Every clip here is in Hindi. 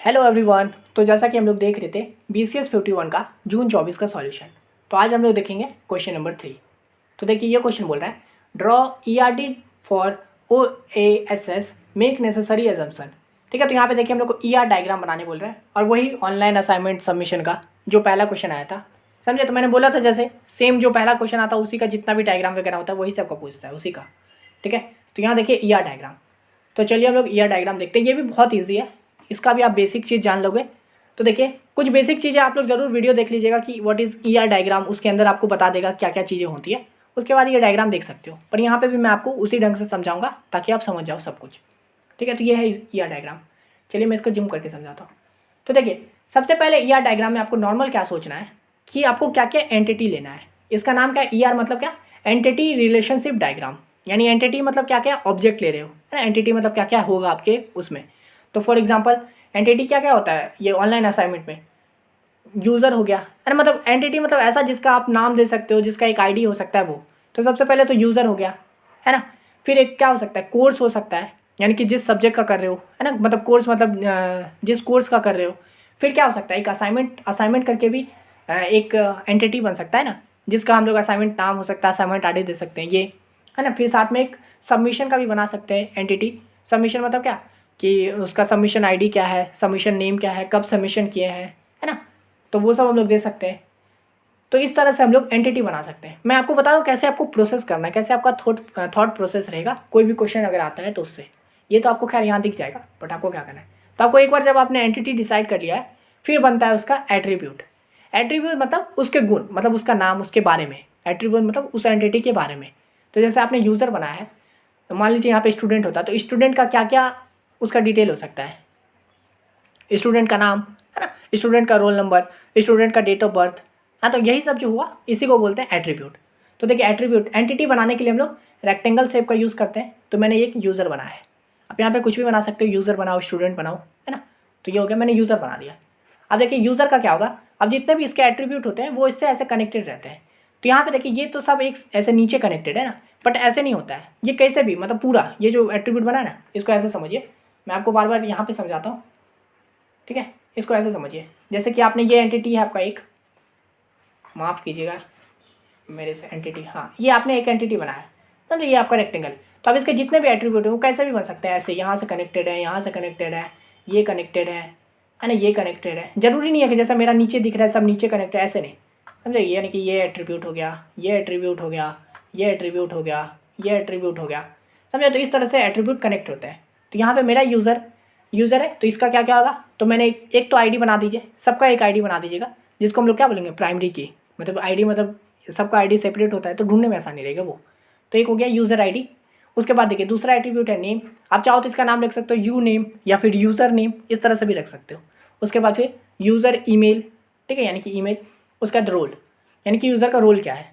Hello everyone. तो जैसा कि हम लोग देख रहे थे BCS 51 का जून 24 का सॉल्यूशन। तो आज हम लोग देखेंगे क्वेश्चन नंबर 3। तो देखिए ये क्वेश्चन बोल रहा है draw ERD for OASS make necessary assumption. ठीक है, तो यहाँ पे देखिए हम लोग को ER डायग्राम बनाने बोल रहा है और वही ऑनलाइन असाइनमेंट सबमिशन का जो पहला क्वेश्चन आया था, समझे। तो मैंने बोला था जैसे सेम जो पहला क्वेश्चन आता है उसी का जितना भी डायग्राम वगैरह होता है वही सबका पूछता है उसी का। ठीक है, तो यहाँ देखिए ER डायग्राम। तो चलिए हम लोग ER डायग्राम देखते हैं। ये भी बहुत ईजी है, इसका भी आप बेसिक चीज़ जान लोगे। तो देखिए कुछ बेसिक चीज़ें आप लोग जरूर वीडियो देख लीजिएगा कि व्हाट इज़ ER डायग्राम, उसके अंदर आपको बता देगा क्या क्या चीज़ें होती है। उसके बाद ये डायग्राम देख सकते हो, पर यहाँ पे भी मैं आपको उसी ढंग से समझाऊंगा ताकि आप समझ जाओ सब कुछ। ठीक है, तो ये है ER डायग्राम। चलिए मैं इसको जूम करके समझाता हूँ। तो देखिए सबसे पहले ER डायग्राम में आपको नॉर्मल क्या सोचना है कि आपको क्या क्या एंटिटी लेना है। इसका नाम क्या है, ER मतलब क्या, एंटिटी रिलेशनशिप डायग्राम। यानी एंटिटी मतलब क्या क्या ऑब्जेक्ट ले रहे हो, है ना। एंटिटी मतलब क्या क्या होगा आपके उसमें। तो फॉर एग्जांपल एंटिटी क्या क्या होता है ये ऑनलाइन असाइनमेंट में, यूज़र हो गया, है ना। मतलब एंटिटी मतलब ऐसा जिसका आप नाम दे सकते हो, जिसका एक आईडी हो सकता है वो। तो सबसे पहले तो यूज़र हो गया, है ना। फिर एक क्या हो सकता है, कोर्स हो सकता है, यानी कि जिस सब्जेक्ट का कर रहे हो, है ना। मतलब कोर्स मतलब जिस कोर्स का कर रहे हो। फिर क्या हो सकता है, एक असाइनमेंट करके भी एक एंटिटी बन सकता है ना, जिसका हम लोग असाइनमेंट नाम हो सकता है, असाइनमेंट आईडी दे सकते हैं ये, है ना। फिर साथ में एक सबमिशन का भी बना सकते हैं एंटिटी। सबमिशन मतलब क्या कि उसका सबमिशन आईडी क्या है, सबमिशन नेम क्या है, कब सबमिशन किए हैं, है ना। तो वो सब हम लोग दे सकते हैं। तो इस तरह से हम लोग एंटिटी बना सकते हैं। मैं आपको बता दूं कैसे आपको प्रोसेस करना है, कैसे आपका थॉट प्रोसेस रहेगा कोई भी क्वेश्चन अगर आता है तो उससे। ये तो आपको खैर यहाँ दिख जाएगा, बट आपको क्या करना है, तो आपको एक बार जब आपने एंटिटी डिसाइड कर लिया है फिर बनता है उसका एट्रीब्यूट। एट्रीब्यूट मतलब उसके गुण, मतलब उसका नाम, उसके बारे में। एट्रीब्यूट मतलब उस एंटिटी के बारे में। तो जैसे आपने यूज़र बनाया है, मान लीजिए यहाँ पे स्टूडेंट होता है, तो स्टूडेंट का क्या क्या उसका डिटेल हो सकता है। स्टूडेंट का नाम, है ना, स्टूडेंट का रोल नंबर, स्टूडेंट का डेट ऑफ बर्थ। हाँ, तो यही सब जो हुआ इसी को बोलते हैं एट्रीब्यूट। तो देखिए एट्रीब्यूट एंटिटी बनाने के लिए हम लोग रेक्टेंगल शेप का यूज़ करते हैं। तो मैंने एक यूज़र बनाया है, आप यहाँ पे कुछ भी बना सकते हो, यूज़र बनाओ, स्टूडेंट बनाओ, है ना। तो ये हो गया, मैंने यूज़र बना दिया। अब देखिए यूज़र का क्या होगा, अब जितने भी इसके एट्रीब्यूट होते हैं वो इससे ऐसे कनेक्टेड रहते हैं। तो यहाँ पे देखिए ये तो सब एक ऐसे नीचे कनेक्टेड है ना, बट ऐसे नहीं होता है ये, कैसे भी मतलब पूरा ये जो एट्रीब्यूट बना है ना, इसको ऐसे समझिए। मैं आपको बार बार यहाँ पे समझाता हूँ, ठीक है। इसको ऐसे समझिए जैसे कि आपने ये एंटिटी है आपका एक, माफ़ कीजिएगा मेरे से एंटिटी, हाँ ये आपने एक एंटिटी बनाया है, समझे, ये आपका रेक्टेंगल। तो अब इसके जितने भी एट्रीब्यूट हैं वो कैसे भी बन सकते हैं, ऐसे यहाँ से कनेक्टेड है, यहाँ से कनेक्टेड है, ये कनेक्टेड है ना, ये कनेक्टेड है। जरूरी नहीं है कि जैसा मेरा नीचे दिख रहा है सब नीचे कनेक्टेड, ऐसे नहीं, समझे। यानी कि ये एट्रीब्यूट हो गया, ये एट्रीब्यूट हो गया, ये एट्रीब्यूट हो गया, ये एट्रीब्यूट हो गया, समझे। तो इस तरह से एट्रीब्यूट कनेक्ट होते हैं। तो यहाँ पे मेरा यूज़र है, तो इसका क्या क्या होगा, तो मैंने एक तो आईडी बना दीजिए, सबका एक आईडी बना दीजिएगा, जिसको हम लोग क्या बोलेंगे, प्राइमरी की। मतलब आईडी मतलब सबका आईडी सेपरेट होता है तो ढूंढने में आसानी रहेगा वो। तो एक हो गया यूज़र आईडी। उसके बाद देखिए दूसरा एट्रीब्यूट है नेम। आप चाहो तो इसका नाम लिख सकते हो यू नेम या फिर यूज़र नेम, इस तरह से भी रख सकते हो। उसके बाद फिर यूज़र ईमेल, ठीक है, यानी कि ईमेल। उसका बाद रोल, यानी कि यूज़र का रोल क्या है।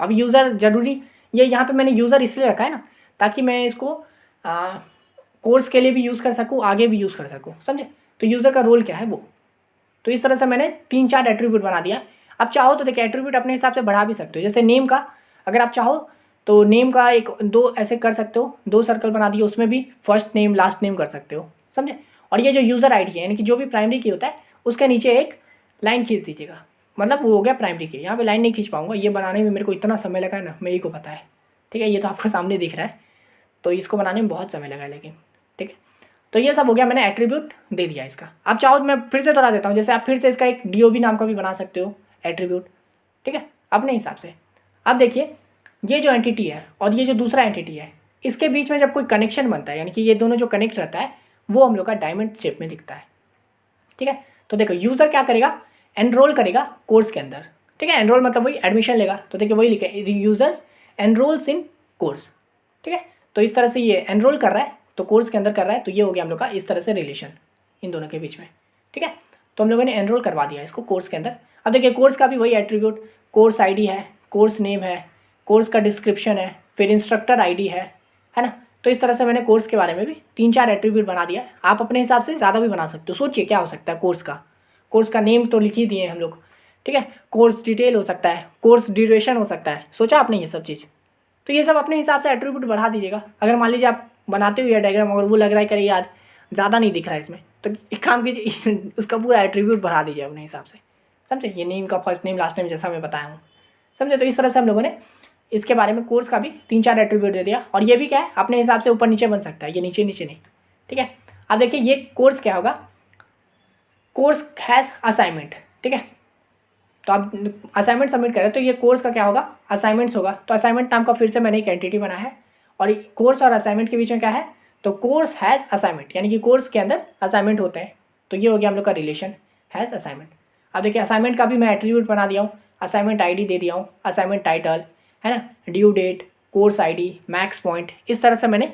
अब यूज़र जरूरी, ये यहाँ पे मैंने यूज़र इसलिए रखा है ना ताकि मैं इसको कोर्स के लिए भी यूज़ कर सकूँ, आगे भी यूज़ कर सकूँ, समझे। तो यूज़र का रोल क्या है वो। तो इस तरह से मैंने 3-4 एट्रीब्यूट बना दिया। अब चाहो तो देखिए एट्रीब्यूट अपने हिसाब से बढ़ा भी सकते हो। जैसे नेम का, अगर आप चाहो तो नेम का एक दो ऐसे कर सकते हो, 2 सर्कल बना दिए, उसमें भी फर्स्ट नेम लास्ट नेम कर सकते हो, समझे। और ये जो यूज़र आईडी है यानी कि जो भी प्राइमरी की होता है उसके नीचे एक लाइन खींच दीजिएगा, मतलब वो हो गया प्राइमरी की। यहाँ पे लाइन नहीं खींच पाऊंगा, ये बनाने में मेरे को इतना समय लगा है ना, मेरी को पता है, ठीक है। ये तो आपको सामने दिख रहा है, तो इसको बनाने में बहुत समय लगा है लेकिन, ठीक है। तो ये सब हो गया, मैंने एट्रीब्यूट दे दिया इसका। अब चाहो तो मैं फिर से दोहरा देता हूँ, जैसे आप फिर से इसका एक DOB नाम का भी बना सकते हो एट्रीब्यूट, ठीक है, अपने हिसाब से। अब देखिए ये जो एंटिटी है और ये जो दूसरा एंटिटी है, इसके बीच में जब कोई कनेक्शन बनता है, यानी कि ये दोनों जो कनेक्ट रहता है वो हम लोग का डायमंड शेप में दिखता है, ठीक है। तो देखो यूज़र क्या करेगा, एनरोल करेगा कोर्स के अंदर, ठीक है। एनरोल मतलब वही एडमिशन लेगा, तो देखिए वही लिखे यूजर्स एनरोल्स इन कोर्स, ठीक है। तो इस तरह से ये एनरोल कर रहा है तो कोर्स के अंदर कर रहा है, तो ये हो गया हम लोग का इस तरह से रिलेशन इन दोनों के बीच में, ठीक है। तो हम लोगों ने एनरोल करवा दिया इसको कोर्स के अंदर। अब देखिए कोर्स का भी वही एट्रीब्यूट, कोर्स आईडी है, कोर्स नेम है, कोर्स का डिस्क्रिप्शन है, फिर इंस्ट्रक्टर आईडी है ना। तो इस तरह से मैंने कोर्स के बारे में भी 3-4 एट्रीब्यूट बना दिया। आप अपने हिसाब से ज़्यादा भी बना सकते हो। सोचिए क्या हो सकता है कोर्स का नेम तो लिख ही दिए हम लोग, ठीक है। कोर्स डिटेल हो सकता है, कोर्स ड्यूरेशन हो सकता है, सोचा आपने ये सब चीज़। तो ये सब अपने हिसाब से एट्रीब्यूट बढ़ा दीजिएगा। अगर मान लीजिए आप बनाते हो ये डायग्राम और वो लग रहा है कि यार ज़्यादा नहीं दिख रहा है इसमें, तो एक काम कीजिए उसका पूरा एट्रीब्यूट बढ़ा दीजिए अपने हिसाब से, समझे। ये नेम का फर्स्ट नेम लास्ट नेम जैसा मैं बताया हूँ, समझे। तो इस तरह से हम लोगों ने इसके बारे में कोर्स का भी 3-4 एट्रीब्यूट दे दिया। और ये भी क्या है, अपने हिसाब से ऊपर नीचे बन सकता है, ये नीचे नीचे नहीं, ठीक है। अब देखिए ये कोर्स क्या होगा, कोर्स हैज़ असाइनमेंट, ठीक है। तो आप असाइनमेंट सबमिट करें तो ये कोर्स का क्या होगा, असाइनमेंट्स होगा। तो असाइनमेंट नाम का फिर से मैंने एक एंटिटी बनाया है। और कोर्स और असाइनमेंट के बीच में क्या है, तो कोर्स हैज़ असाइनमेंट, यानी कि कोर्स के अंदर असाइनमेंट होते हैं। तो ये हो गया हम लोग का रिलेशन हैज़ असाइनमेंट। अब देखिए असाइनमेंट का भी मैं एट्रीब्यूट बना दिया हूँ, असाइनमेंट आईडी दे दिया हूँ, असाइनमेंट टाइटल है ना, due date, course ID, max point, इस तरह से मैंने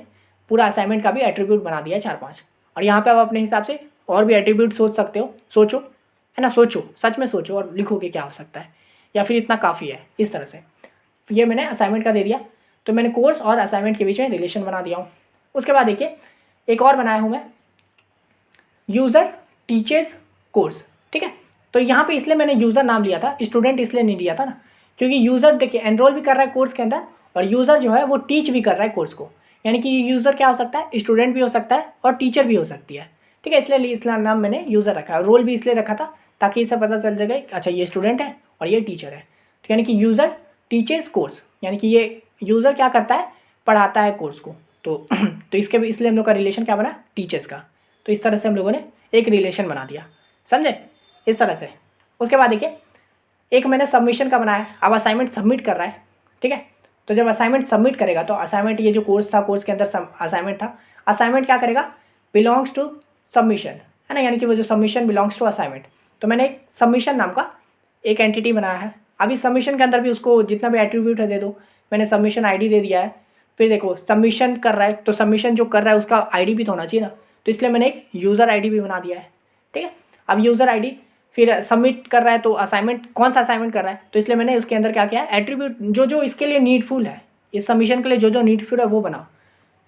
पूरा असाइनमेंट का भी एट्रीब्यूट बना दिया 4-5। और यहाँ पे आप अपने हिसाब से और भी एट्रीब्यूट सोच सकते हो, सोचो है ना, सोचो, सच में सोचो और लिखो कि क्या हो सकता है, या फिर इतना काफ़ी है, इस तरह से। ये मैंने असाइनमेंट का दे दिया, तो मैंने कोर्स और असाइनमेंट के बीच में रिलेशन बना दिया हूँ। उसके बाद देखिए एक और बनाया हूँ मैं, यूज़र टीचेस कोर्स, ठीक है। तो यहाँ पे इसलिए मैंने यूज़र नाम लिया था, स्टूडेंट इसलिए नहीं लिया था ना, क्योंकि यूज़र देखिए एनरोल भी कर रहा है कोर्स के अंदर, और यूज़र जो है वो टीच भी कर रहा है कोर्स को, यानी कि यूज़र क्या हो सकता है, स्टूडेंट भी हो सकता है और टीचर भी हो सकती है, ठीक है। इसलिए नाम मैंने यूज़र रखा है। रोल भी इसलिए रखा था ताकि इससे पता चल जाएगा अच्छा ये स्टूडेंट है और ये टीचर है। तो यानी कि यूज़र टीचेस कोर्स, यानी कि ये यूज़र क्या करता है, पढ़ाता है कोर्स को। तो इसके भी इसलिए हम लोग का रिलेशन क्या बना, टीचर्स का। तो इस तरह से हम लोगों ने एक रिलेशन बना दिया, समझे, इस तरह से। उसके बाद देखिए एक मैंने सबमिशन का बनाया है। अब असाइनमेंट सबमिट कर रहा है, ठीक है। तो जब असाइनमेंट सबमिट करेगा तो असाइनमेंट, ये जो कोर्स था, कोर्स के अंदर असाइनमेंट था, असाइनमेंट क्या करेगा, बिलोंग्स टू सबमिशन, है ना, यानी कि वो जो सबमिशन बिलोंग्स टू असाइनमेंट। तो मैंने एक सबमिशन नाम का एक एंटिटी बनाया है। अभी सबमिशन के अंदर भी उसको जितना भी एट्रीब्यूट है दे दो। मैंने सबमिशन आईडी दे दिया है। फिर देखो सबमिशन कर रहा है तो सबमिशन जो कर रहा है उसका आईडी भी तो होना चाहिए ना, तो इसलिए मैंने एक यूज़र आईडी भी बना दिया है, ठीक है। अब यूज़र आईडी, फिर सबमिट कर रहा है तो असाइनमेंट, कौन सा असाइनमेंट कर रहा है, तो इसलिए मैंने उसके अंदर क्या किया है, एट्रीब्यूट जो जो इसके लिए नीडफुल है, इस सबमिशन के लिए जो जो नीडफुल है वो बनाओ।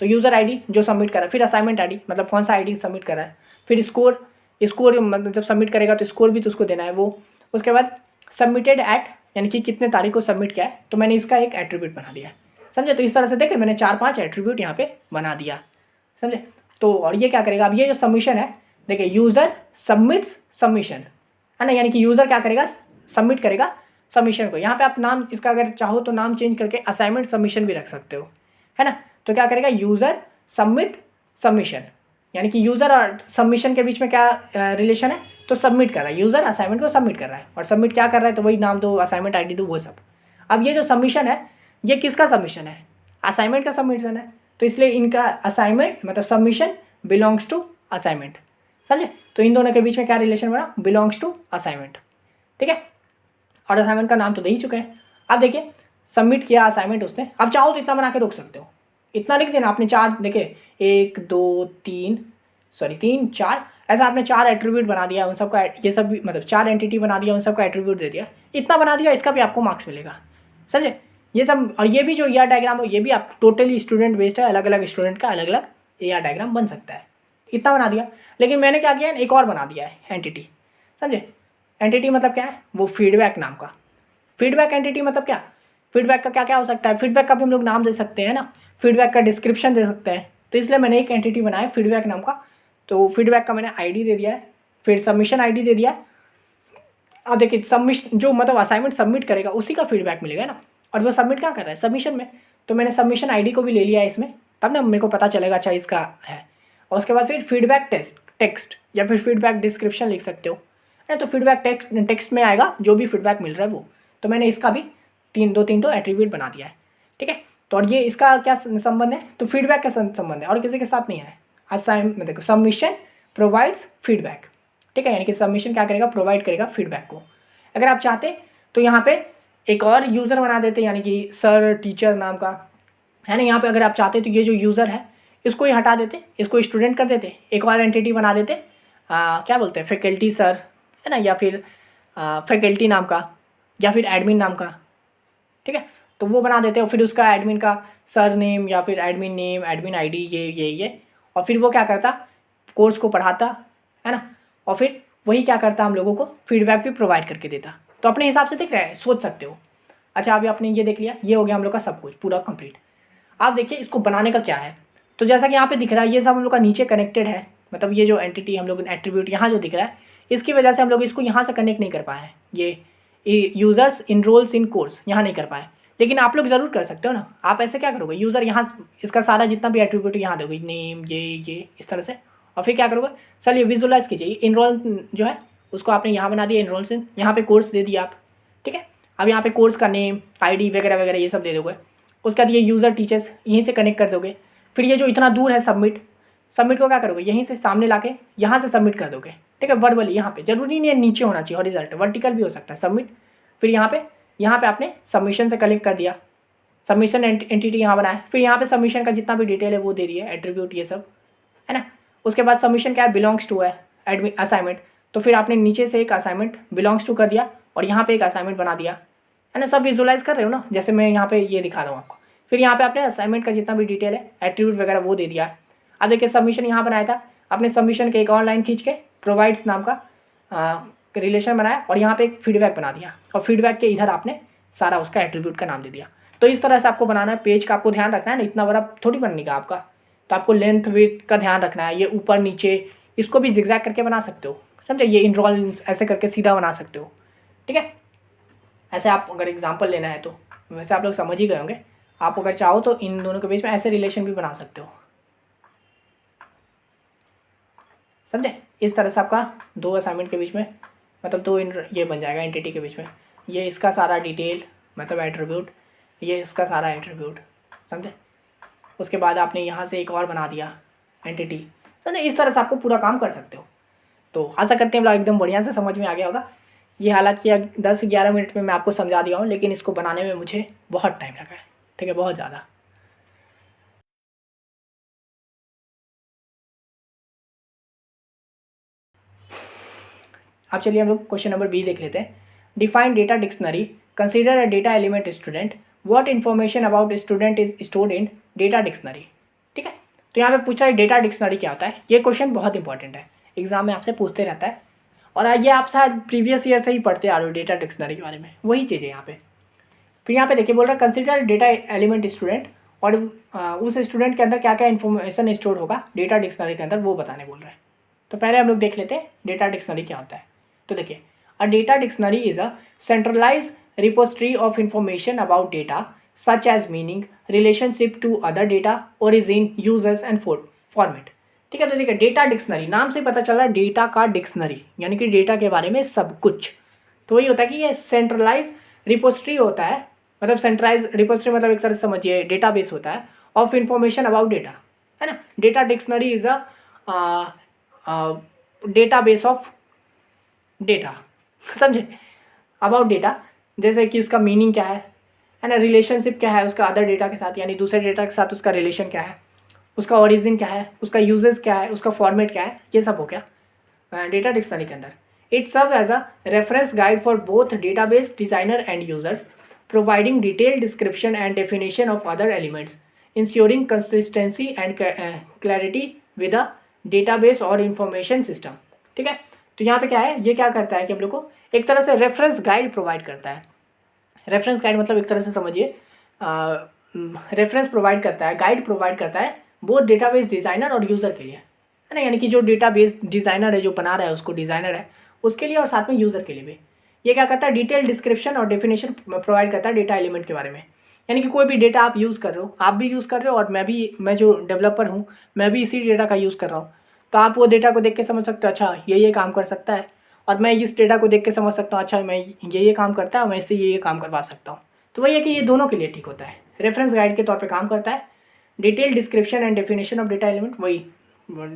तो यूज़र आईडी जो सबमिट कर रहा है, फिर असाइनमेंट आईडी मतलब कौन सा आईडी सबमिट कर रहा है, फिर स्कोर मतलब जब सबमिट करेगा तो स्कोर भी तो उसको देना है वो। उसके बाद सबमिटेड एट, यानी कि कितने तारीख को सबमिट किया है, तो मैंने इसका एक एट्रीब्यूट बना दिया, समझे। तो इस तरह से देखिए मैंने 4-5 एट्रीब्यूट यहाँ पे बना दिया, समझे। तो और ये क्या करेगा, अब ये जो सबमिशन है, देखिए यूज़र सबमिट्स सबमिशन, है ना, यानी कि यूज़र क्या करेगा, सबमिट करेगा सबमिशन को। यहाँ पे आप नाम इसका अगर चाहो तो नाम चेंज करके असाइनमेंट सबमिशन भी रख सकते हो, है ना। तो क्या करेगा, यूज़र सबमिट सबमिशन, यानी कि यूज़र और सबमिशन के बीच में क्या रिलेशन है, तो सबमिट कर रहा है, यूज़र असाइनमेंट को सबमिट कर रहा है, और सबमिट क्या कर रहा है, तो वही नाम दो, असाइनमेंट आईडी दो, वो सब। अब ये जो सबमिशन है, ये किसका सबमिशन है, असाइनमेंट का सबमिशन है, तो इसलिए इनका असाइनमेंट मतलब सबमिशन बिलोंग्स टू असाइनमेंट, समझे। तो इन दोनों के बीच में क्या रिलेशन बना, बिलोंग्स टू असाइनमेंट, ठीक है। और असाइनमेंट का नाम तो दे ही चुके हैं। अब देखिए सबमिट किया असाइनमेंट उसने, अब चाहो तो इतना बना के रोक सकते हो, इतना लिख देना आपने 4, देखिए 1 2 3 3 4, ऐसा आपने 4 एट्रीब्यूट बना दिया उन सबका, ये सब भी मतलब 4 एंटिटी बना दिया, उन सबका एट्रीब्यूट दे दिया, इतना बना दिया, इसका भी आपको मार्क्स मिलेगा, समझे। ये सब, और ये भी जो AR डायग्राम है ये भी आप टोटली स्टूडेंट बेस्ड है, अलग अलग स्टूडेंट का अलग अलग AR डायग्राम बन सकता है, इतना बना दिया। लेकिन मैंने क्या किया, एक और बना दिया है एंटिटी, समझे। एंटिटी मतलब क्या है, वो फीडबैक नाम का, फीडबैक एंटिटी मतलब क्या, फीडबैक का क्या क्या हो सकता है, फीडबैक का भी हम लोग नाम दे सकते हैं ना, फीडबैक का डिस्क्रिप्शन दे सकते हैं। तो इसलिए मैंने एक एंटिटी बनाया फीडबैक नाम का। तो फीडबैक का मैंने आईडी दे दिया है, फिर सबमिशन आईडी दे दिया है। अब देखिए सबमिशन जो मतलब असाइनमेंट सबमिट करेगा उसी का फीडबैक मिलेगा ना, और वो सबमिट क्या कर रहा है, सबमिशन में। तो मैंने सबमिशन आईडी को भी ले लिया है इसमें, तब ना मेरे को पता चलेगा अच्छा इसका है। और उसके बाद फिर फीडबैक टेक्स्ट या फिर फीडबैक डिस्क्रिप्शन लिख सकते हो, है। तो फीडबैक टेक्स्ट में आएगा जो भी फीडबैक मिल रहा है वो। तो मैंने इसका भी 3 एट्रीब्यूट बना दिया है, ठीक है। तो और ये इसका क्या संबंध है, तो फीडबैक का संबंध है और किसी के साथ नहीं है। असाइनमेंट देखो, सबमिशन प्रोवाइड्स फीडबैक, ठीक है, यानी कि सबमिशन क्या करेगा, प्रोवाइड करेगा फीडबैक को। अगर आप चाहते तो यहाँ पे एक और यूज़र बना देते, यानी कि सर टीचर नाम का, है ना। यहाँ पे अगर आप चाहते तो ये जो यूज़र है इसको ही हटा देते, इसको स्टूडेंट कर देते, एक और एंटिटी बना देते, क्या बोलते हैं, फैकल्टी सर, है ना, या फिर फैकल्टी नाम का, या फिर एडमिन नाम का, ठीक है। तो वो बना देते हो, फिर उसका एडमिन का सर नेम या फिर एडमिन नेम, एडमिन आईडी, ये और फिर वो क्या करता, कोर्स को पढ़ाता, है ना, और फिर वही क्या करता, हम लोगों को फीडबैक भी प्रोवाइड करके देता। तो अपने हिसाब से देख रहे हैं, सोच सकते हो। अच्छा अभी आपने ये देख लिया, ये हो गया हम लोग का सब कुछ पूरा कंप्लीट। आप देखिए इसको बनाने का क्या है, तो जैसा कि यहाँ पे दिख रहा है ये सब हम लोग का नीचे कनेक्टेड है, मतलब ये जो एंटिटी हम लोग एट्रीब्यूट यहाँ जो दिख रहा है, इसकी वजह से हम लोग इसको यहाँ से कनेक्ट नहीं कर पाए हैं। ये यूज़र्स इनरोल्स इन कोर्स यहाँ नहीं कर पाए, लेकिन आप लोग ज़रूर कर सकते हो ना। आप ऐसे क्या करोगे, यूज़र यहाँ इसका सारा जितना भी एट्रीब्यूट यहाँ दोगे, नेम ये इस तरह से, और फिर क्या करोगे, चलिए विजुलाइज कीजिए। इनरोल जो है उसको आपने यहाँ बना दिया, इनरोल्स इन, यहाँ पे कोर्स दे दिया आप, ठीक है। अब यहाँ पे कोर्स का नेम, आईडी वगैरह वगैरह ये सब दे दोगे। उसके बाद ये यूज़र टीचर्स यहीं से कनेक्ट कर दोगे। फिर ये जो इतना दूर है सबमिट को क्या करोगे, यहीं से सामने लाके यहाँ से सबमिट कर दोगे, ठीक है। वर्बली यहाँ पे जरूरी नहीं है नीचे होना चाहिए, हॉरिजॉन्टल वर्टिकल भी हो सकता है सबमिट। फिर यहाँ पे आपने सबमिशन से कलेक्ट कर दिया, सबमिशन एंटिटी यहाँ बनाया। फिर यहाँ पे सबमिशन का जितना भी डिटेल है वो दे दिया, एट्रीब्यूट ये सब, है ना। उसके बाद सबमिशन क्या है, बिलोंग्स टू है असाइनमेंट, तो फिर आपने नीचे से एक असाइनमेंट बिलोंग्स टू कर दिया और यहाँ पे एक असाइनमेंट बना दिया, है ना। सब विजुलाइज कर रहे हो ना, जैसे मैं यहाँ पे ये दिखा रहा हूँ आपको। फिर यहाँ पे आपने असाइनमेंट का जितना भी डिटेल है, एट्रीब्यूट वगैरह वो दे दिया। अब देखिए सबमिशन यहाँ बनाया था, आपने सबमिशन के एक और लाइन खींच के प्रोवाइड्स नाम का रिलेशन बनाया और यहाँ पे एक फीडबैक बना दिया, और फीडबैक के इधर आपने सारा उसका एट्रीब्यूट का नाम दे दिया। तो इस तरह से आपको बनाना है। पेज का आपको ध्यान रखना है ना, इतना बड़ा थोड़ी बनने का आपका, तो आपको लेंथ विड्थ का ध्यान रखना है। ये ऊपर नीचे इसको भी जिगजैग करके बना सकते हो, समझे। ये इनरोल ऐसे करके सीधा बना सकते हो, ठीक है। ऐसे आप अगर एग्जाम्पल लेना है तो वैसे आप लोग समझ ही गए होंगे। आप अगर चाहो तो इन दोनों के बीच में ऐसे रिलेशन भी बना सकते हो, समझे। इस तरह से आपका दो असाइनमेंट के बीच में, मतलब दो ये बन जाएगा एंटिटी के बीच में। ये इसका सारा डिटेल मतलब एट्रीब्यूट, ये इसका सारा एट्रीब्यूट, समझे। उसके बाद आपने यहाँ से एक और बना दिया एंटिटी, समझे। इस तरह से आपको पूरा काम कर सकते हो। तो आशा करते हैं मतलब एकदम बढ़िया से समझ में आ गया होगा। ये हालांकि 10-11 मिनट में मैं आपको समझा दिया हूँ, लेकिन इसको बनाने में मुझे बहुत टाइम लगा है, ठीक है, बहुत ज़्यादा। अब चलिए हम लोग क्वेश्चन नंबर 20 देख लेते हैं। Define data dictionary, consider a data element student, what information about student is stored in data dictionary, ठीक है। तो यहाँ पे पूछा है डेटा डिक्शनरी क्या होता है। ये क्वेश्चन बहुत इंपॉर्टेंट है, एग्जाम में आपसे पूछते रहता है, और ये आप शायद प्रीवियस ईयर से ही पढ़ते आ रहे हो डेटा डिक्शनरी के बारे में, वही चीज़ है यहाँ पे। फिर यहाँ पे देखिए बोल रहा है कंसीडर डेटा एलिमेंट स्टूडेंट, और उस स्टूडेंट के अंदर क्या क्या इन्फॉर्मेशन स्टोर होगा डेटा डिक्शनरी के अंदर, वो बताने बोल रहा है। तो पहले हम लोग देख लेते हैं डेटा डिक्शनरी क्या होता है। तो देखिए, a data dictionary is a centralize repository of information about data such as meaning, relationship to other data, origin, users and format, ठीक है। तो देखिए डेटा डिक्शनरी, नाम से पता चल रहा है डेटा का डिक्शनरी, यानी कि डेटा के बारे में सब कुछ। तो वही होता है कि ये सेंट्रलाइज रिपोजिटरी होता है, मतलब सेंट्रलाइज रिपोजिटरी मतलब एक तरह से समझिए डेटाबेस होता है ऑफ इंफॉर्मेशन अबाउट डेटा, है ना। Data dictionary is a database of data, समझे, अबाउट डेटा। जैसे कि उसका मीनिंग क्या है ना, रिलेशनशिप क्या है उसका अदर डेटा के साथ, यानी दूसरे डेटा के साथ उसका रिलेशन क्या है, उसका ओरिजिन क्या है, उसका यूजेस क्या है, उसका फॉर्मेट क्या है, ये सब हो गया डेटा डिक्शनरी के अंदर। It serve as a reference guide for both database designer and users, providing detailed description and definition of other elements, ensuring consistency and clarity with a database और इंफॉर्मेशन सिस्टम, ठीक है। तो यहाँ पे क्या है, ये क्या करता है कि हम लोग को एक तरह से रेफरेंस गाइड प्रोवाइड करता है। रेफरेंस गाइड मतलब एक तरह से समझिए रेफरेंस प्रोवाइड करता है, गाइड प्रोवाइड करता है बोथ डेटाबेस डिज़ाइनर और यूज़र के लिए, है ना। यानी कि जो डेटाबेस डिज़ाइनर है, जो बना रहा है उसको डिज़ाइनर है, उसके लिए और साथ में यूज़र के लिए भी। ये क्या करता है, डिटेल डिस्क्रिप्शन और डेफिनेशन प्रोवाइड करता है डेटा एलिमेंट के बारे में। यानी कि कोई भी डेटा आप यूज़ कर रहे हो, आप भी यूज़ कर रहे हो, और मैं जो डेवलपर हूँ मैं भी इसी डेटा का यूज़ कर रहा हूँ, तो आप वो डेटा को देख के समझ सकते हो, अच्छा ये काम कर सकता है, और मैं इस डेटा को देख के समझ सकता हूँ, अच्छा मैं ये काम करता है, मैं इससे ये काम करवा सकता हूँ। तो वही है कि ये दोनों के लिए ठीक होता है, रेफरेंस गाइड के तौर पे काम करता है। Detail description and definition of data element, वही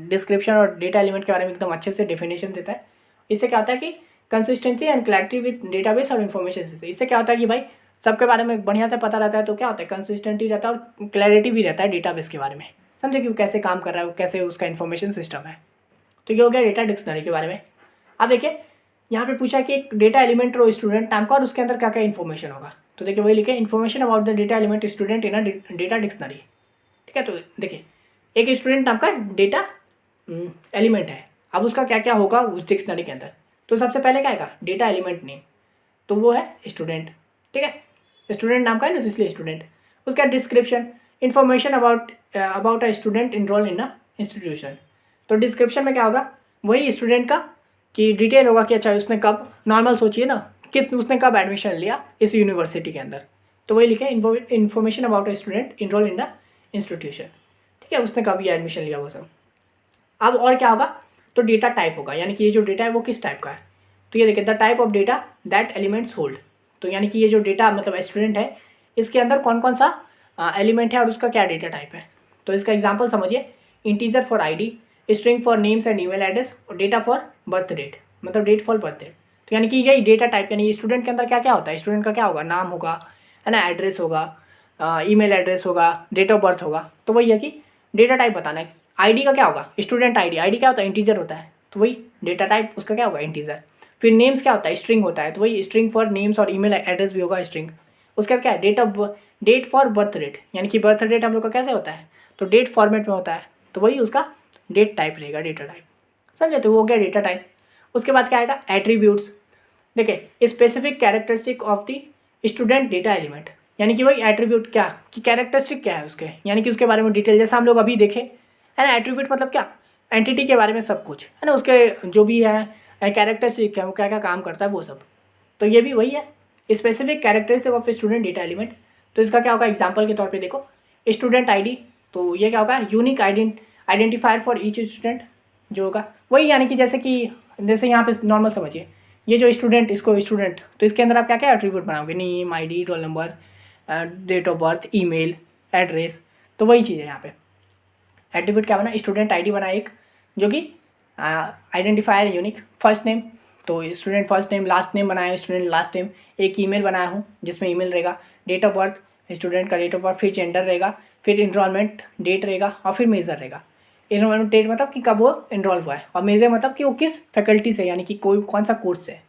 डिस्क्रिप्शन और डेटा एलिमेंट के बारे में एकदम अच्छे से डेफिनेशन देता है। इससे क्या होता है कि consistency and clarity with database और इन्फॉर्मेशन सिस्टम। इससे क्या होता है कि भाई सबके बारे में बढ़िया से पता रहता है, तो क्या होता है कंसिस्टेंटी रहता है और क्लैरिटी भी रहता है डेटाबेस के बारे में, समझे कि वो कैसे काम कर रहा है, कैसे उसका इन्फॉर्मेशन सिस्टम है। तो ये हो गया डेटा डिक्शनरी के बारे में। अब देखिए यहाँ पे पूछा कि एक डेटा एलिमेंट रो स्टूडेंट नाम का, और उसके अंदर क्या क्या इन्फॉर्मेशन होगा। तो देखिए वही लिखे information about the data element student in a data dictionary, ठीक है। तो देखिए एक स्टूडेंट नाम का डेटा एलिमेंट है, अब उसका क्या क्या होगा उस डिक्शनरी के अंदर। तो सबसे पहले क्या आएगा, डेटा एलिमेंट नेम, तो वो है स्टूडेंट, ठीक है, स्टूडेंट नाम का है ना, तो इसलिए स्टूडेंट। उसका description, information about a student enroll in a institution, तो डिस्क्रिप्शन में क्या होगा, वही स्टूडेंट का कि डिटेल होगा कि अच्छा उसने कब, नॉर्मल सोचिए ना, किस उसने कब एडमिशन लिया इस यूनिवर्सिटी के अंदर, तो वही लिखे information about a student enroll in the institution, ठीक है, उसने कब ये एडमिशन लिया वो सब। अब और क्या होगा, तो डेटा टाइप होगा, यानी कि ये जो डेटा है वो किस टाइप का है, तो ये देखिए the type of data that elements hold, तो यानी कि ये जो डेटा मतलब स्टूडेंट है इसके अंदर कौन कौन सा एलिमेंट है और उसका क्या डेटा टाइप है। तो इसका एग्जांपल समझिए, integer for ID, string for names and email address और डेटा फॉर बर्थ डेट, मतलब डेट फॉर बर्थ डेट। तो यानी कि यही डेटा टाइप, यानी स्टूडेंट के अंदर क्या क्या होता है, स्टूडेंट का क्या होगा, नाम होगा, है ना, एड्रेस होगा, ईमेल एड्रेस होगा, डेट ऑफ बर्थ होगा, तो वही है कि डेटा टाइप बताना है। आईडी का क्या होगा, स्टूडेंट आईडी, आईडी क्या होता है, इंटीजर होता है, तो वही डेटा टाइप उसका क्या होगा, इंटीजर। फिर नेम्स क्या होता है, स्ट्रिंग होता है, तो वही स्ट्रिंग फॉर नेम्स और ईमेल एड्रेस भी होगा स्ट्रिंग। उसके बाद क्या है, डेट फॉर बर्थ डेट, यानी कि बर्थ डेट हम लोग का कैसे होता है, तो डेट फॉर्मेट में होता है, तो वही उसका डेट टाइप रहेगा, डेटा टाइप, समझे, तो वो हो गया डेटा टाइप। उसके बाद क्या आएगा, एट्रीब्यूट्स। देखिए specific characteristic of the student data element, यानी कि वही एट्रीब्यूट क्या कि कैरेक्टरिस्टिक क्या है उसके, यानी कि उसके बारे में डिटेल, जैसे हम लोग अभी देखे है ना, एट्रीब्यूट मतलब क्या, एंटिटी के बारे में सब कुछ, है ना, उसके जो भी है कैरेक्टरिस्टिक है वो क्या क्या काम करता है वो सब, तो ये भी वही है specific characteristic of student data element. तो इसका क्या होगा, एग्जांपल के तौर पे देखो, स्टूडेंट आईडी, तो ये क्या होगा, unique identifier for each student जो होगा, वही यानी कि जैसे यहाँ पे नॉर्मल समझिए, ये जो स्टूडेंट, इसको स्टूडेंट, तो इसके अंदर आप क्या क्या एट्रीब्यूट बनाओगे, name, ID, roll number, date of birth, email address, तो वही चीज़ है यहाँ पे। एट्रीब्यूट क्या बना, स्टूडेंट आईडी बना एक, जो कि आइडेंटिफायर यूनिक, फर्स्ट नेम, तो student first name, last name बनाया स्टूडेंट लास्ट नेम, एक ईमेल बनाया हूँ जिसमें ईमेल रहेगा, डेट ऑफ बर्थ स्टूडेंट का डेट ऑफ बर्थ, फिर जेंडर रहेगा, फिर इनरोलमेंट डेट रहेगा और फिर मेजर रहेगा। इनरोलमेंट डेट मतलब कि कब वो इनरोल हुआ है, और मेजर मतलब कि वो किस फैकल्टी से, यानी कि कोई कौन सा कोर्स है,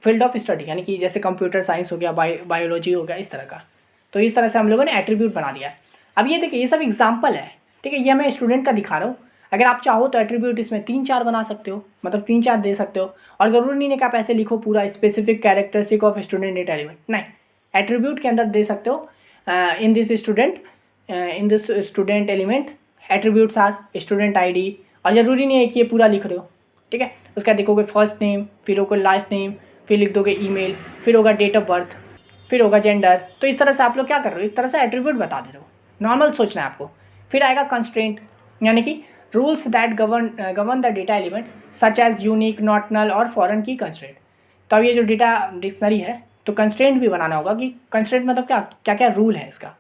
फील्ड ऑफ स्टडी, यानी कि जैसे कंप्यूटर साइंस हो गया, बायोलॉजी हो गया, इस तरह का। तो इस तरह से हम लोगों ने एट्रीब्यूट बना दिया है। अब ये देखिए ये सब एग्जाम्पल है, ठीक है, ये मैं स्टूडेंट का दिखा रहा हूँ। अगर आप चाहो तो एट्रीब्यूट इसमें 3-4 बना सकते हो, मतलब 3-4 दे सकते हो, और ज़रूरी नहीं है कि आप ऐसे लिखो पूरा specific characteristic of student data element, नहीं, एट्रीब्यूट के अंदर दे सकते हो, in this student element attributes are student ID, और ज़रूरी नहीं है कि ये पूरा लिख रहे हो, ठीक है। उसका देखोगे फर्स्ट नेम, फिर होगा लास्ट नेम, फिर लिख दोगे ईमेल, फिर होगा डेट ऑफ बर्थ, फिर होगा जेंडर। तो इस तरह से आप लोग क्या कर रहे हो, एक तरह से एट्रीब्यूट बता दे रहे हो, नॉर्मल सोचना है आपको। फिर आएगा कंस्ट्रेंट, यानी कि rules that govern the data elements such as unique, not null और फॉरेन की कंस्ट्रेंट। तो अब ये जो डेटा डिक्शनरी है तो कंस्ट्रेंट भी बनाना होगा कि कंस्ट्रेंट मतलब क्या क्या क्या रूल है इसका,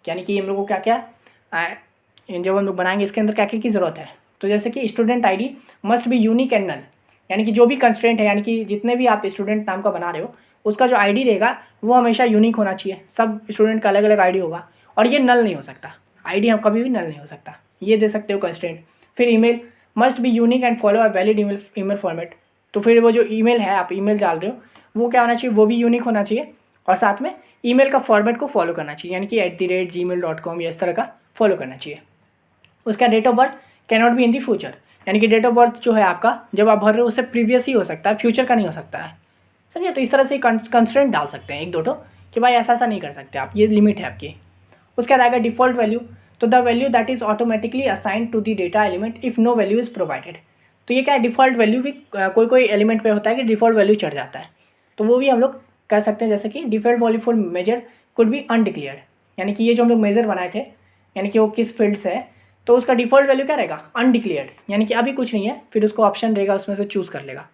यानी कि हम लोग को क्या क्या जब हम लोग बनाएंगे इसके अंदर क्या क्या की ज़रूरत है। तो जैसे कि student ID must be unique and null, यानी कि जो भी कंस्ट्रेंट है, यानी कि जितने भी आप स्टूडेंट नाम का बना रहे हो उसका जो आईडी रहेगा वो हमेशा यूनिक होना चाहिए, सब स्टूडेंट का अलग अलग आईडी होगा, और ये नल नहीं हो सकता, आईडी हम कभी भी नल नहीं हो सकता, ये दे सकते हो कंस्ट्रेंट। फिर email must be unique and follow a valid email format, तो फिर वो जो ईमेल है आप ईमेल डाल रहे हो वो क्या होना चाहिए, वो भी यूनिक होना चाहिए, और साथ में ईमेल का फॉर्मेट को फॉलो करना चाहिए, यानी कि @gmail.com या इस तरह का फॉलो करना चाहिए। उसका date of birth can not be in the future, यानी कि डेट ऑफ बर्थ जो है आपका जब आप भर रहे हो उससे प्रीवियस ही हो सकता है, फ्यूचर का नहीं हो सकता है, समझिए। तो इस तरह से कंस्ट्रेंट डाल सकते हैं एक दो कि भाई ऐसा ऐसा नहीं कर सकते आप, ये लिमिट है आपकी। उसके बाद आएगा डिफ़ॉल्ट वैल्यू, तो the value that is automatically assigned to the data element if no value is provided. तो ये क्या है, डिफ़ॉल्ट वैल्यू भी कोई कोई एलिमेंट पे होता है कि डिफ़ॉल्ट वैल्यू चढ़ जाता है, तो वो भी हम लोग कर सकते हैं, जैसे कि default value for major could be undeclared, यानी कि ये जो हम लोग मेजर बनाए थे, यानी कि वो किस फील्ड से है, तो उसका डिफ़ॉल्ट वैल्यू क्या रहेगा, अनडिक्लेयर्ड, यानी कि अभी कुछ नहीं है, फिर उसको ऑप्शन रहेगा उसमें से चूज़ कर लेगा,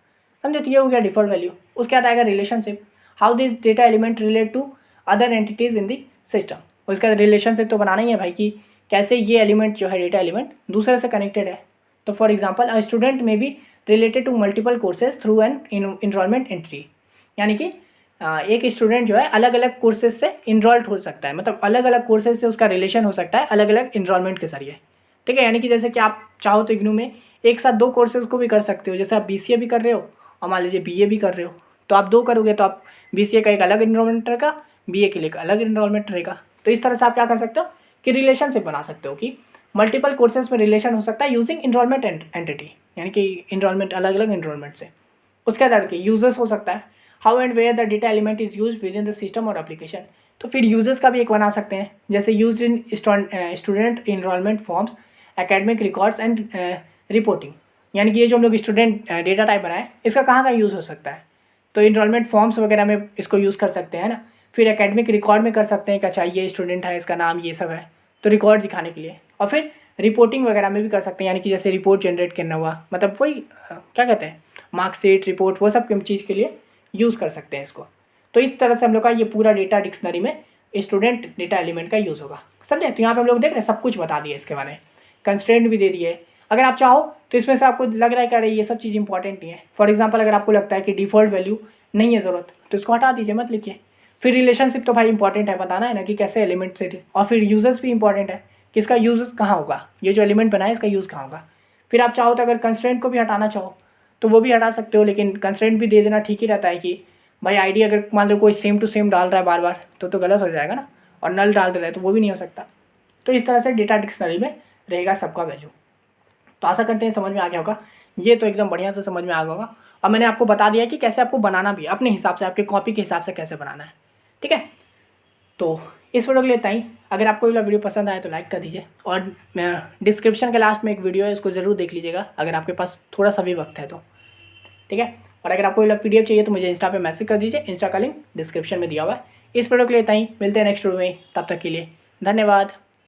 समझे। तो ये हो गया डिफ़ॉल्ट वैल्यू। उसके बाद आएगा relationship, how this data element relate to other entities in the system. उसका रिलेशनशिप तो बनाना ही है भाई कि कैसे ये एलिमेंट जो है डेटा एलिमेंट दूसरे से कनेक्टेड है। तो for example a student may be related to multiple courses through an enrollment entry, यानी कि एक स्टूडेंट जो है अलग अलग कोर्सेज से इनरोल्ड हो सकता है, मतलब अलग अलग कोर्सेज से उसका रिलेशन हो सकता है अलग अलग इनरोलमेंट के जरिए, ठीक है। यानी कि जैसे कि आप चाहो तो इग्नू में एक साथ 2 कोर्सेज को भी कर सकते हो, जैसे आप BCA भी कर रहे हो और मान लीजिए BA भी कर रहे हो, तो आप 2 करोगे तो आप BCA का एक अलग इनरोलमेंट रहेगा, BA के लिए एक अलग इनरोलमेंट रहेगा। तो इस तरह से आप क्या कर सकते हो कि रिलेशनशिप बना सकते हो कि मल्टीपल कोर्सेज में रिलेशन हो सकता है यूजिंग इनरोलमेंट एंटिटी, यानी कि इनरोलमेंट अलग अलग इनरोलमेंट से। उसके बाद यूजर्स हो सकता है, how and where the data element is use within the system और एप्लीकेशन। तो फिर यूजर्स का भी एक बना सकते हैं, जैसे use in student enrollment forms, academic records and reporting, यानी कि ये जो हम लोग स्टूडेंट डेटा टाइप बनाए इसका कहाँ कहाँ यूज़ हो सकता है, तो इनरोलमेंट फॉर्म्स वगैरह में इसको यूज़ कर सकते हैं ना, फिर एकेडमिक रिकॉर्ड में कर सकते हैं कि अच्छा ये स्टूडेंट है, इसका नाम ये सब है, तो रिकॉर्ड दिखाने के लिए, और फिर रिपोर्टिंग वगैरह में भी कर सकते हैं, यानी कि जैसे रिपोर्ट जनरेट करना हुआ, मतलब वही क्या कहते हैं मार्कशीट रिपोर्ट, वो सब चीज़ के लिए यूज़ कर सकते हैं इसको। तो इस तरह से हम लोग का ये पूरा डेटा डिक्शनरी में स्टूडेंट डेटा एलिमेंट का यूज़ होगा, समझे। तो यहाँ पे हम लोग देख रहे हैं सब कुछ बता दिए इसके बारे में, कंस्ट्रेंट भी दे दिए। अगर आप चाहो तो इसमें से आपको लग रहा है कि अरे ये सब चीज़ इंपॉर्टेंट नहीं है, फॉर एग्जांपल अगर आपको लगता है कि डिफ़ॉल्ट वैल्यू नहीं है ज़रूरत तो इसको हटा दीजिए, मत लिखिए। फिर रिलेशनशिप तो भाई इंपॉर्टेंट है, बताना है ना कि कैसे एलिमेंट से, और फिर यूजर्स भी इंपॉर्टेंट है कि इसका यूज कहाँ होगा, ये जो एलिमेंट बनाए इसका यूज़ कहाँ होगा। फिर आप चाहो तो अगर कंस्ट्रेंट को भी हटाना चाहो तो वो भी हटा सकते हो, लेकिन कंस्ट्रेंट भी दे देना ठीक ही रहता है कि भाई आईडी अगर मान लो कोई सेम टू सेम डाल रहा है बार बार तो गलत हो जाएगा ना, और नल डाल दे रहा है तो वो भी नहीं हो सकता। तो इस तरह से डेटा डिक्शनरी में रहेगा सबका वैल्यू। तो आशा करते हैं समझ में आ गया होगा, ये तो एकदम बढ़िया से समझ में आ गया होगा। और मैंने आपको बता दिया कि कैसे आपको बनाना भी अपने हिसाब से, आपके कॉपी के हिसाब से कैसे बनाना है, ठीक है। तो इस वीडियो के लिए इतना ही। अगर आपको ये वीडियो पसंद आए तो लाइक कर दीजिए, और डिस्क्रिप्शन के लास्ट में एक वीडियो है, उसको ज़रूर देख लीजिएगा अगर आपके पास थोड़ा सा भी वक्त है तो, ठीक है। और अगर आपको ये PDF चाहिए तो मुझे इंस्टा पे मैसेज कर दीजिए, इंस्टा का लिंक डिस्क्रिप्शन में दिया हुआ है। इस वीडियो के लिए इतना ही, मिलते हैं नेक्स्ट वीडियो में, तब तक के लिए धन्यवाद।